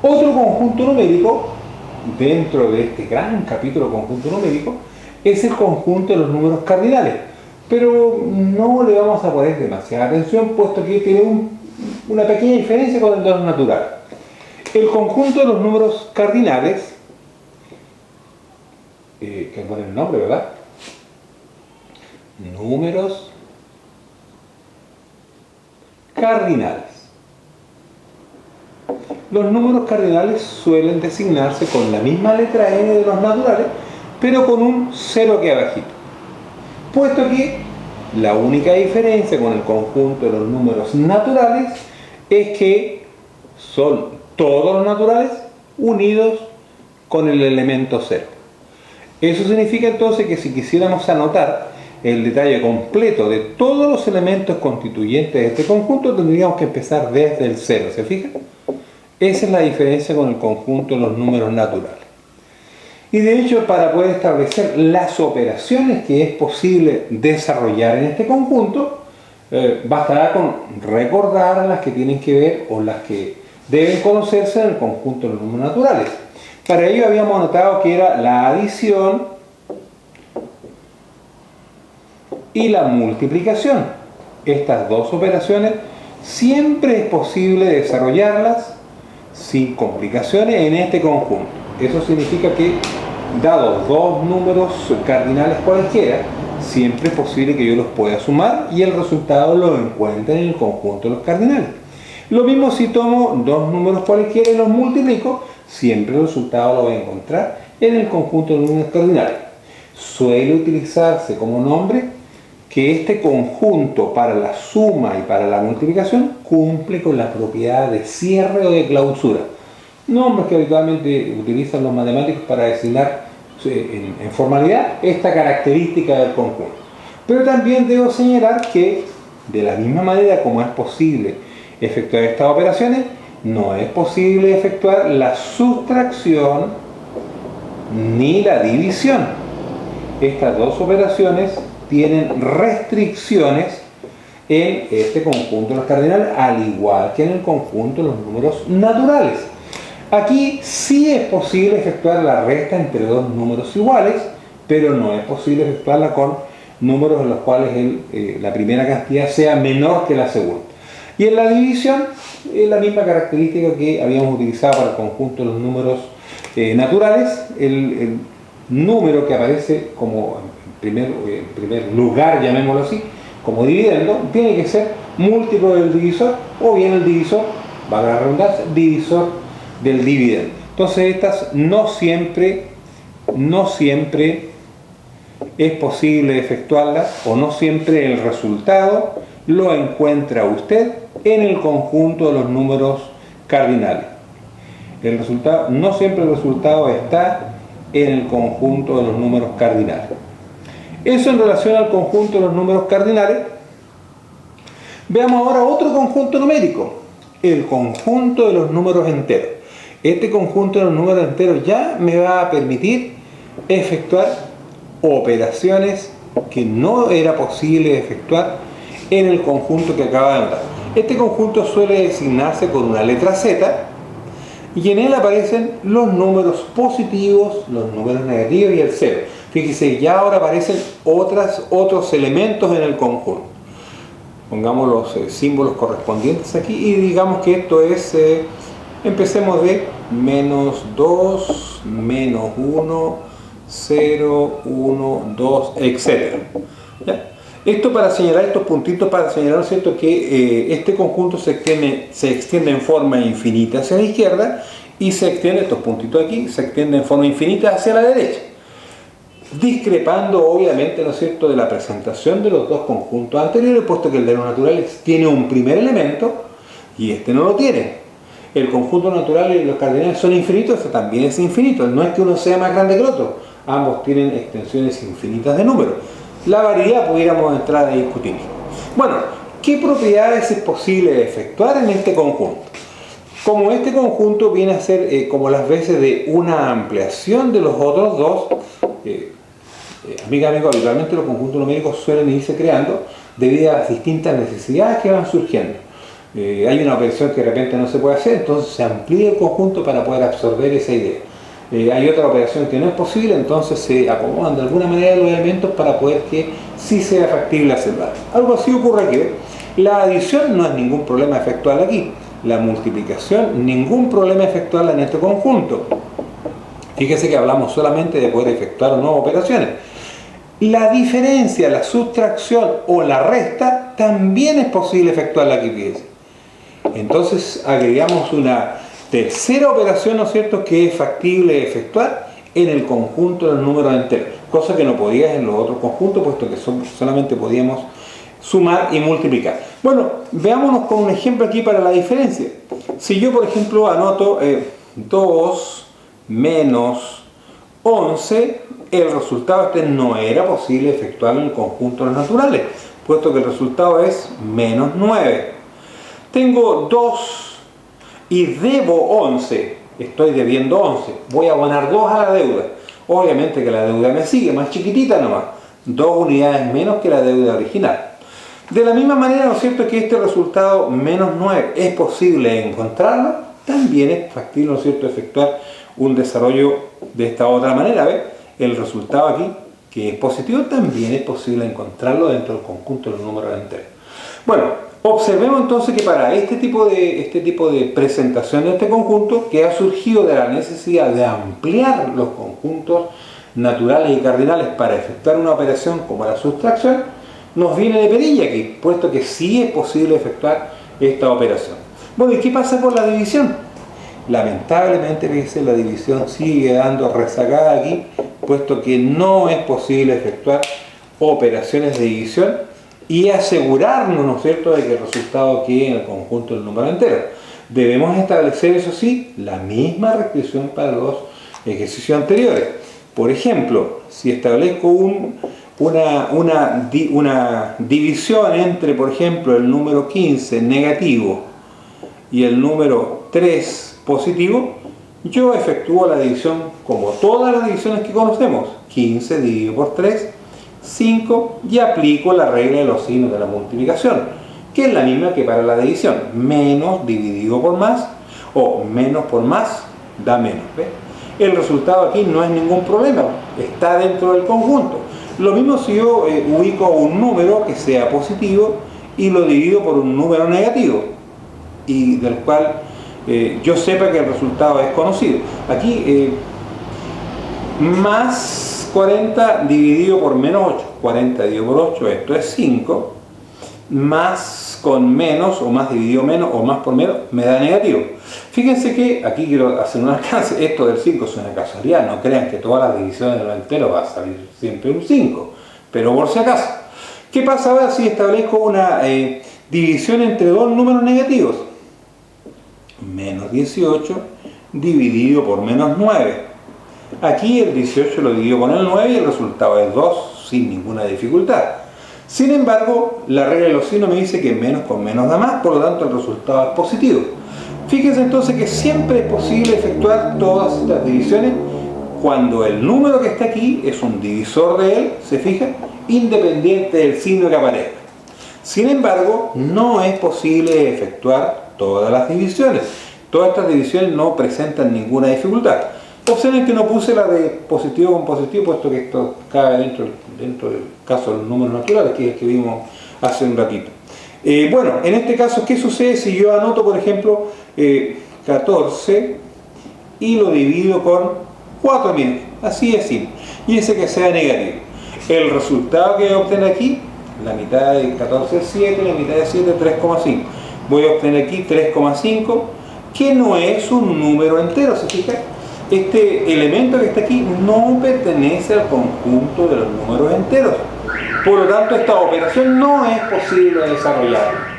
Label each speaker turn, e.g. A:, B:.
A: Otro conjunto numérico, dentro de este gran capítulo conjunto numérico, es el conjunto de los números cardinales. Pero no le vamos a poner demasiada atención, puesto que tiene una pequeña diferencia con el de los naturales. El conjunto de los números cardinales, que pone el nombre, ¿verdad? Números cardinales. Los números cardinales suelen designarse con la misma letra N de los naturales, pero con un 0 aquí abajito. Puesto que la única diferencia con el conjunto de los números naturales es que son todos los naturales unidos con el elemento 0. Eso significa entonces que si quisiéramos anotar el detalle completo de todos los elementos constituyentes de este conjunto, tendríamos que empezar desde el 0, ¿se fijan? Esa es la diferencia con el conjunto de los números naturales. Y de hecho, para poder establecer las operaciones que es posible desarrollar en este conjunto, bastará con recordar las que tienen que ver o las que deben conocerse en el conjunto de los números naturales. Para ello habíamos anotado que era la adición y la multiplicación. Estas dos operaciones siempre es posible desarrollarlas sin complicaciones en este conjunto. Eso significa que, dados dos números cardinales cualquiera, siempre es posible que yo los pueda sumar y el resultado lo encuentre en el conjunto de los cardinales. Lo mismo si tomo dos números cualquiera y los multiplico, siempre el resultado lo voy a encontrar en el conjunto de los números cardinales. Suele utilizarse como nombre que este conjunto para la suma y para la multiplicación cumple con la propiedad de cierre o de clausura. Nombres que habitualmente utilizan los matemáticos para designar en formalidad esta característica del conjunto. Pero también debo señalar que, de la misma manera como es posible efectuar estas operaciones, no es posible efectuar la sustracción ni la división. Estas dos operaciones tienen restricciones en este conjunto de los cardinales, al igual que en el conjunto de los números naturales. Aquí sí es posible efectuar la resta entre dos números iguales, pero no es posible efectuarla con números en los cuales la primera cantidad sea menor que la segunda. Y en la división es la misma característica que habíamos utilizado para el conjunto de los números naturales. El número que aparece como en primer lugar, llamémoslo así, como dividendo, tiene que ser múltiplo del divisor, o bien el divisor, valga la redundancia, divisor del dividendo. Entonces estas no siempre es posible efectuarlas, o no siempre el resultado lo encuentra usted en el conjunto de los números cardinales. No siempre el resultado está en el conjunto de los números cardinales. Eso en relación al conjunto de los números cardinales. Veamos ahora otro conjunto numérico, el conjunto de los números enteros. Este conjunto de los números enteros ya me va a permitir efectuar operaciones que no era posible efectuar en el conjunto que acaba de anotar. Este conjunto suele designarse con una letra Z y en él aparecen los números positivos, los números negativos y el cero. Fíjese, ya ahora aparecen otros elementos en el conjunto. Pongamos los símbolos correspondientes aquí y digamos que esto es, empecemos de menos 2, menos 1, 0, 1, 2, etc. ¿Ya? Esto para señalar estos puntitos, para señalar, ¿cierto?, que este conjunto se extiende en forma infinita hacia la izquierda y estos puntitos aquí, se extienden en forma infinita hacia la derecha. Discrepando obviamente, ¿no es cierto?, de la presentación de los dos conjuntos anteriores, puesto que el de los naturales tiene un primer elemento y este no lo tiene. El conjunto natural y los cardinales son infinitos, este también es infinito. No es que uno sea más grande que el otro, ambos tienen extensiones infinitas de números. La variedad pudiéramos entrar a discutir. Bueno, ¿qué propiedades es posible efectuar en este conjunto? Como este conjunto viene a ser como las veces de una ampliación de los otros dos, amigas, amigos, habitualmente los conjuntos numéricos suelen irse creando debido a las distintas necesidades que van surgiendo. hay una operación que de repente no se puede hacer, entonces se amplía el conjunto para poder absorber esa idea. Hay otra operación que no es posible, entonces se acomodan de alguna manera los elementos para poder que sí sea factible hacerla. Algo así ocurre aquí. La adición no es ningún problema efectuarla aquí. La multiplicación, ningún problema efectuarla en este conjunto. Fíjese que hablamos solamente de poder efectuar nuevas operaciones. La diferencia, la sustracción o la resta también es posible efectuarla aquí, fíjese. Entonces agregamos una tercera operación, ¿no es cierto?, que es factible efectuar en el conjunto de los números enteros, cosa que no podías en los otros conjuntos, puesto que solamente podíamos sumar y multiplicar. Bueno, veámonos con un ejemplo aquí para la diferencia. Si yo, por ejemplo, anoto 2 menos 11, el resultado no era posible efectuarlo en el conjunto de los naturales, puesto que el resultado es menos 9. Tengo 2 y debo 11, estoy debiendo 11, voy a abonar 2 a la deuda. Obviamente que la deuda me sigue, más chiquitita nomás, 2 unidades menos que la deuda original. De la misma manera, ¿no es cierto?, que este resultado menos 9 es posible encontrarlo, también es factible, ¿no es cierto?, efectuar un desarrollo de esta otra manera. ¿Ve? El resultado aquí, que es positivo, también es posible encontrarlo dentro del conjunto de los números enteros. Bueno, observemos entonces que para este tipo de presentación de este conjunto, que ha surgido de la necesidad de ampliar los conjuntos naturales y cardinales para efectuar una operación como la sustracción, nos viene de perilla aquí, puesto que sí es posible efectuar esta operación. Bueno, ¿y qué pasa con la división? Lamentablemente, fíjense, la división sigue dando rezagada aquí, puesto que no es posible efectuar operaciones de división y asegurarnos, ¿no es cierto?, de que el resultado quede en el conjunto del número entero. Debemos establecer, eso sí, la misma restricción para los ejercicios anteriores. Por ejemplo, si establezco una división entre, por ejemplo, el número 15 negativo y el número 3 positivo, yo efectúo la división como todas las divisiones que conocemos. 15 dividido por 3, 5, y aplico la regla de los signos de la multiplicación, que es la misma que para la división. Menos dividido por más, o menos por más, da menos. ¿Ve? El resultado aquí no es ningún problema, está dentro del conjunto. Lo mismo si yo ubico un número que sea positivo y lo divido por un número negativo, y del cual yo sepa que el resultado es conocido. Aquí, más 40 dividido por menos 8, 40 dividido por 8, esto es 5, más con menos, o más dividido menos, o más por menos, me da negativo. Fíjense que, aquí quiero hacer un alcance, esto del 5 es una casualidad, no crean que todas las divisiones de los enteros va a salir siempre un 5, pero por si acaso. ¿Qué pasa ahora si establezco una división entre dos números negativos? Menos 18 dividido por menos 9. Aquí el 18 lo divido con el 9 y el resultado es 2 sin ninguna dificultad. Sin embargo, la regla de los signos me dice que menos con menos da más, por lo tanto el resultado es positivo. Fíjense entonces que siempre es posible efectuar todas estas divisiones cuando el número que está aquí es un divisor de él, ¿se fijan?, independiente del signo que aparezca. Sin embargo, no es posible efectuar todas las divisiones. Todas estas divisiones no presentan ninguna dificultad. Observen que no puse la de positivo con positivo, puesto que esto cabe dentro del caso de los números naturales, que es el que vimos hace un ratito. Bueno, en este caso, ¿qué sucede si yo anoto, por ejemplo, 14 y lo divido con 4? Miren, así es simple. Y ese que sea negativo. El resultado que voy a obtener aquí, la mitad de 14 es 7, la mitad de 7 es 3,5. Voy a obtener aquí 3,5, que no es un número entero, ¿se fijan? Este elemento que está aquí no pertenece al conjunto de los números enteros. Por lo tanto, esta operación no es posible desarrollar.